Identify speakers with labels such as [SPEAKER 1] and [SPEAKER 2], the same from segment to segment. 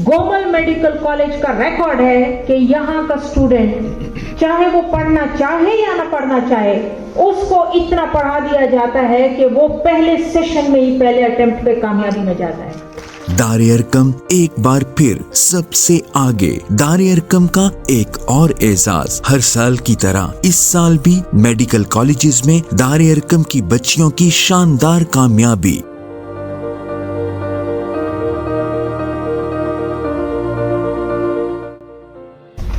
[SPEAKER 1] Gomal medical college का record है कि यहाँ का स्टूडेंट चाहे वो पढ़ना चाहे या ना पढ़ना चाहे, उसको इतना पढ़ा दिया जाता है कि वो पहले सेशन में ही पहले अटेम्प्ट पे कामयाबी में जाता है।
[SPEAKER 2] दारे अरकम एक बार फिर सबसे आगे। दारे अरकम का एक और एजाज, हर साल की तरह इस साल भी मेडिकल कॉलेजेस में दारे अरकम की बच्चियों की शानदार कामयाबी।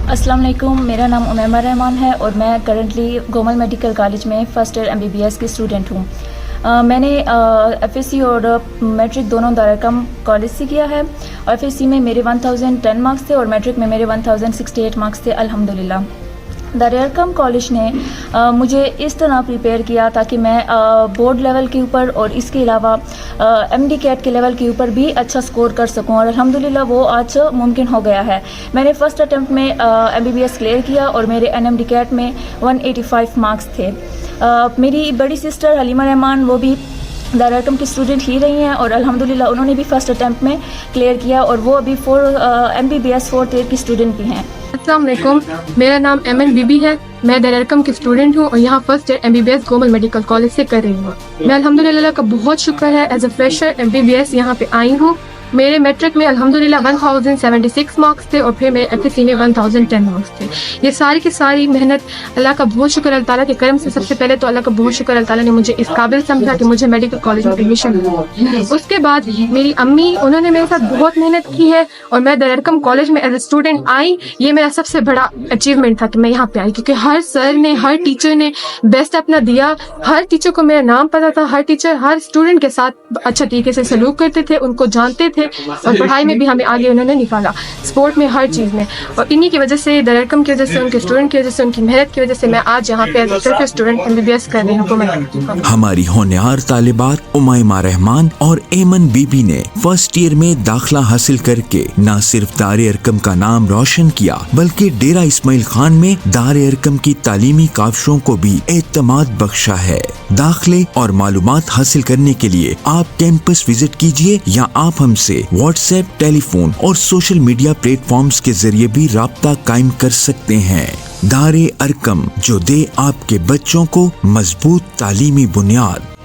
[SPEAKER 3] अस्सलाम वालेकुम, मेरा नाम उमैमा रहमान है और मैं करंटली गोमल मेडिकल कॉलेज में फ़र्स्ट ईयर MBBS की स्टूडेंट हूँ। मैंने FSC और मैट्रिक दोनों दारे अरकम कॉलेज से किया है। FSC में मेरे 1010 मार्क्स थे और मैट्रिक में मेरे 1068 मार्क्स थे अल्हम्दुलिल्लाह। दारे अरकम कॉलेज ने मुझे इस तरह प्रिपेयर किया ताकि मैं बोर्ड लेवल के ऊपर और इसके अलावा MD कैट के लेवल के ऊपर भी अच्छा स्कोर कर सकूं और अल्हम्दुलिल्लाह वो आज मुमकिन हो गया है। मैंने फ़र्स्ट अटैम्प्ट में MBBS क्लियर किया और मेरे NMD कैट में 185 मार्क्स थे। मेरी बड़ी सिस्टर हलीमा रहमान वो भी दारे अरकम की स्टूडेंट ही रही हैं और अल्हम्दुलिल्लाह उन्होंने भी फ़र्स्ट अटैम्प्ट में क्लियर किया और वो अभी MBBS 4th ईयर की स्टूडेंट भी हैं।
[SPEAKER 4] अस्सलाम वालेकुम, मेरा नाम एमन बीबी है। मैं दारे अरकम की स्टूडेंट हूँ और यहाँ first year MBBS Gomal medical college से कर रही हूँ। मैं अल्हम्दुलिल्लाह का बहुत शुक्र है एज अ फ्रेशर MBBS यहाँ पे आई हूँ। मेरे मैट्रिक में अल्हम्दुलिल्लाह 1076 मार्क्स थे और फिर मेरे FSC में 1010 मार्क्स थे। ये सारी की सारी मेहनत अल्लाह का बहुत शुक्र, अल्लाह ताला के करम से। सबसे पहले तो अल्लाह का बहुत शुक्र, अल्लाह ताला ने मुझे इस काबिल समझा कि मुझे मेडिकल कॉलेज में एडमिशन मिला। उसके बाद मेरी अम्मी, उन्होंने मेरे साथ बहुत मेहनत की है और मैं दारे अरकम कॉलेज में एज ए स्टूडेंट आई। ये मेरा सबसे बड़ा अचीवमेंट था कि मैं यहाँ पे आई, क्योंकि हर सर ने, हर टीचर ने बेस्ट अपना दिया। हर टीचर को मेरा नाम पता था, हर टीचर हर स्टूडेंट के साथ अच्छा तरीके से सलूक करते थे, उनको जानते थे और पढ़ाई में भी हमें आगे उन्होंने निकाला, स्पोर्ट में, हर चीज़ में। और इन्हीं की वजह से, दारे अरकम की वजह से, उनके स्टूडेंट की वजह से, उनकी मेहनत की वजह से मैं आज यहाँ पे एज ए स्टूडेंट MBBS कर रही हूँ।
[SPEAKER 2] हमारी होनहार तालिबात उमैमा रहमान और एमन बीबी ने फर्स्ट ईयर में दाखिला हासिल करके न सिर्फ दारे अरकम का नाम रोशन किया बल्कि डेरा इस्माइल खान में दारे अरकम की तालीमी काविशों को भी एतमाद बख्शा है। दाखिले और मालूमात हासिल करने के लिए आप कैंपस विजिट कीजिए या आप हमसे व्हाट्सएप, टेलीफोन और सोशल मीडिया प्लेटफॉर्म्स के जरिए भी राब्ता कायम कर सकते हैं। दारे अरकम, जो दे आपके बच्चों को मजबूत तालीमी बुनियाद।